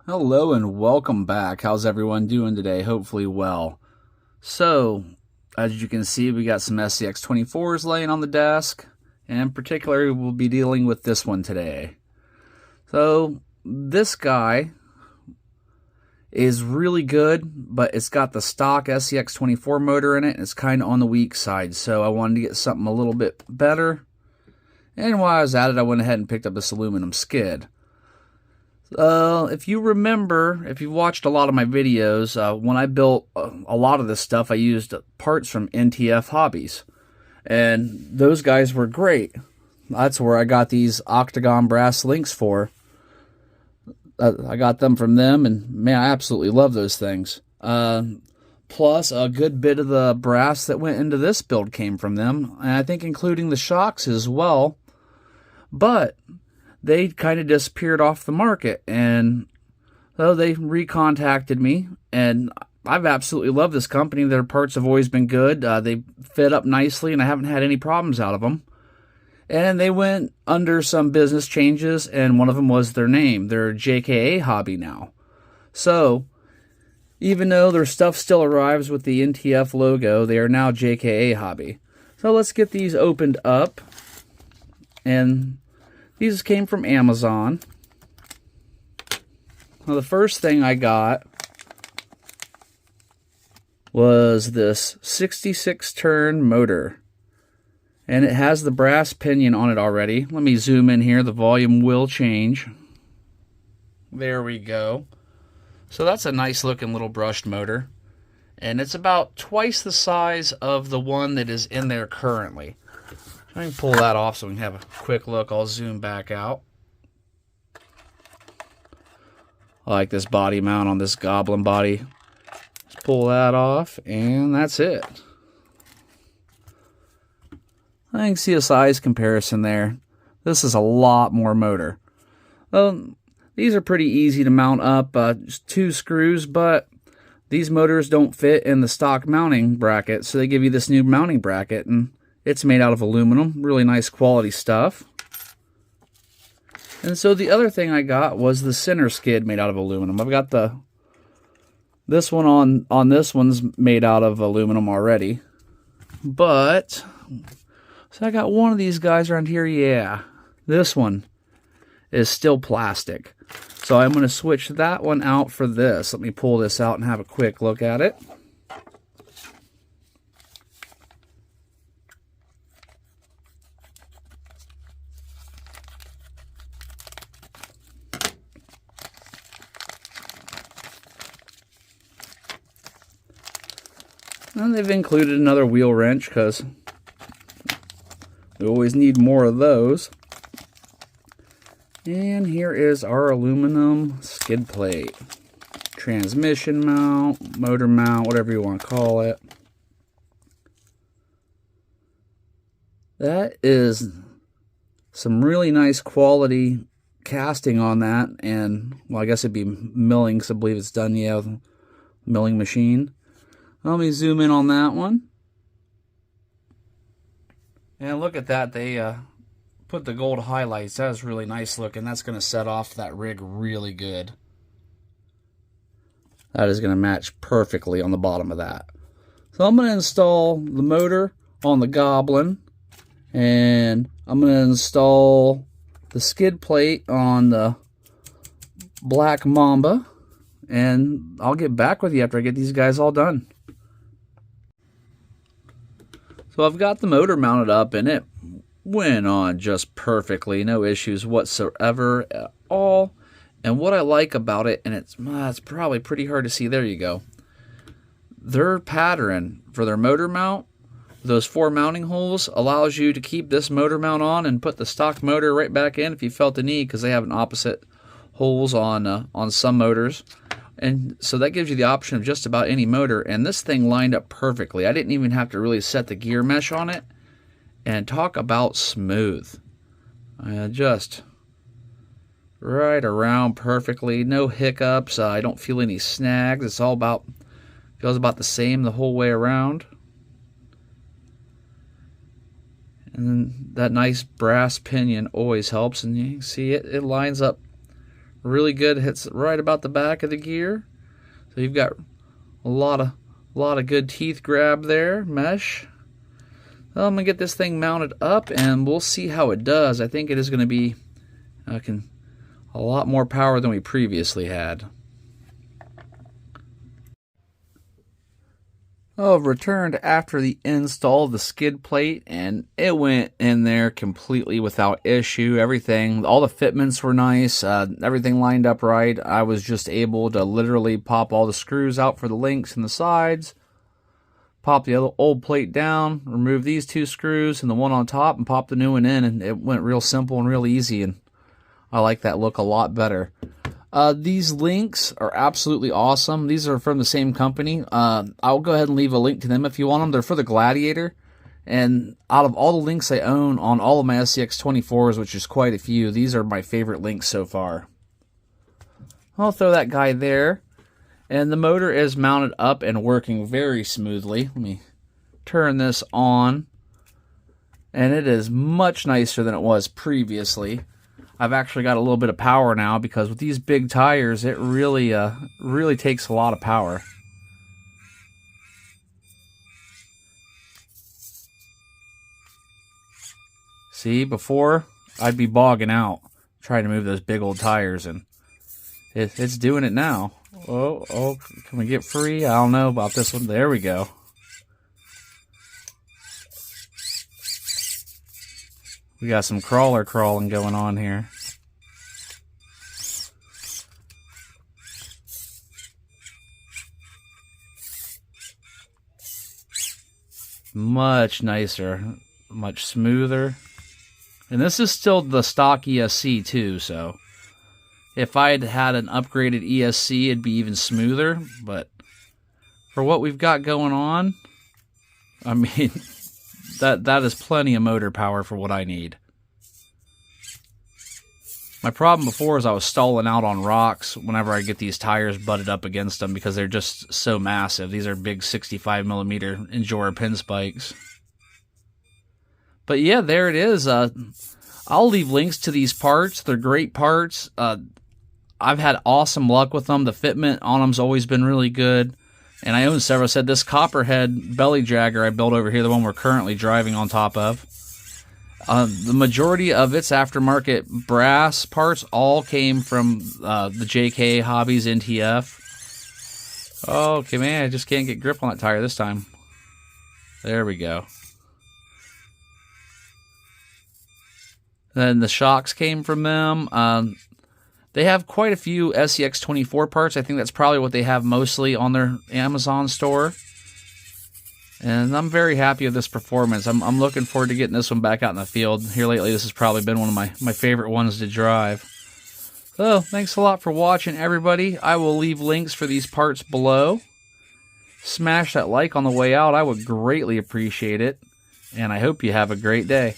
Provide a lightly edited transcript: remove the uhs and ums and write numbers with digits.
Hello and welcome back. How's everyone doing today? Hopefully well. So, as you can see, we got some SCX24s laying on the desk, and in particular, we'll be dealing with this one today. So, this guy is really good, but it's got the stock SCX24 motor in it, and it's kind of on the weak side, so I wanted to get something a little bit better. And while I was at it, I went ahead and picked up this aluminum skid. If you remember, if you've watched a lot of my videos, when I built a lot of this stuff, I used parts from NTF Hobbies. And those guys were great. That's where I got these octagon brass links for. I got them from them, and man, I absolutely love those things. Plus, a good bit of the brass that went into this build came from them, and I think including the shocks as well. But they kind of disappeared off the market, and so they recontacted me, and I've absolutely loved this company. Their parts have always been good. They fit up nicely, and I haven't had any problems out of them. And they went under some business changes, and one of them was their name. They're JKA Hobby now. So, even though their stuff still arrives with the NTF logo, they are now JKA Hobby. So let's get these opened up, and these came from Amazon. Well, the first thing I got was this 66 turn motor. And it has the brass pinion on it already. Let me zoom in here. The volume will change. There we go. So that's a nice looking little brushed motor. And it's about twice the size of the one that is in there currently. I can pull that off so we can have a quick look. I'll zoom back out. I like this body mount on this goblin body. Just pull that off, and that's it. I can see a size comparison there. This is a lot more motor. These are pretty easy to mount up, just 2 screws, but these motors don't fit in the stock mounting bracket, so they give you this new mounting bracket, and it's made out of aluminum, really nice quality stuff. And so the other thing I got was the center skid made out of aluminum. I've got this one on this one's made out of aluminum already. But, so I got one of these guys around here, yeah. This one is still plastic. So I'm going to switch that one out for this. Let me pull this out and have a quick look at it. And they've included another wheel wrench because we always need more of those. And here is our aluminum skid plate. Transmission mount, motor mount, whatever you want to call it. That is some really nice quality casting on that. And, well, I guess it'd be milling, because I believe it's done, yeah, with a milling machine. Let me zoom in on that one. And look at that. They put the gold highlights. That is really nice looking. That's going to set off that rig really good. That is going to match perfectly on the bottom of that. So I'm going to install the motor on the Goblin. And I'm going to install the skid plate on the Black Mamba. And I'll get back with you after I get these guys all done. So I've got the motor mounted up, and it went on just perfectly. No issues whatsoever at all. And what I like about it, and it's probably pretty hard to see, there you go. Their pattern for their motor mount, those 4 mounting holes, allows you to keep this motor mount on and put the stock motor right back in if you felt the need, because they have an opposite holes on some motors. And so that gives you the option of just about any motor, and this thing lined up perfectly. I didn't even have to really set the gear mesh on it. And talk about smooth. Just right around perfectly. No hiccups. I don't feel any snags. It's all feels about the same the whole way around. And then that nice brass pinion always helps, and you can see it lines up really good, hits right about the back of the gear. So you've got a lot of good teeth grab there, mesh. Well, I'm gonna get this thing mounted up and we'll see how it does. I think it is gonna be a lot more power than we previously had. I've returned after the install of the skid plate, and it went in there completely without issue. Everything, all the fitments were nice, everything lined up right. I was just able to literally pop all the screws out for the links and the sides, pop the old plate down, remove these 2 screws and the one on top, and pop the new one in, and it went real simple and real easy, and I like that look a lot better. These links are absolutely awesome. These are from the same company. I'll go ahead and leave a link to them if you want them. They're for the Gladiator. And out of all the links I own on all of my SCX24s, which is quite a few, these are my favorite links so far. I'll throw that guy there. And the motor is mounted up and working very smoothly. Let me turn this on. And it is much nicer than it was previously. I've actually got a little bit of power now because with these big tires, it really takes a lot of power. See, before I'd be bogging out trying to move those big old tires, and it's doing it now. Oh, can we get free? I don't know about this one. There we go. We got some crawler crawling going on here. Much nicer, much smoother. And this is still the stock ESC too, so if I'd had an upgraded ESC, it'd be even smoother. But for what we've got going on, I mean, that is plenty of motor power for what I need. My problem before is I was stalling out on rocks whenever I get these tires butted up against them because they're just so massive. These are big 65mm Endura pin spikes. But yeah, there it is. I'll leave links to these parts. They're great parts. I've had awesome luck with them. The fitment on them's always been really good. And I own several. I said this Copperhead belly dragger I built over here, the one we're currently driving on top of. The majority of its aftermarket brass parts all came from the JK Hobbies NTF. Oh, okay, man, I just can't get grip on that tire this time. There we go. Then the shocks came from them. They have quite a few SCX24 parts. I think that's probably what they have mostly on their Amazon store. And I'm very happy with this performance. I'm looking forward to getting this one back out in the field. Here lately, this has probably been one of my favorite ones to drive. So, thanks a lot for watching, everybody. I will leave links for these parts below. Smash that like on the way out. I would greatly appreciate it. And I hope you have a great day.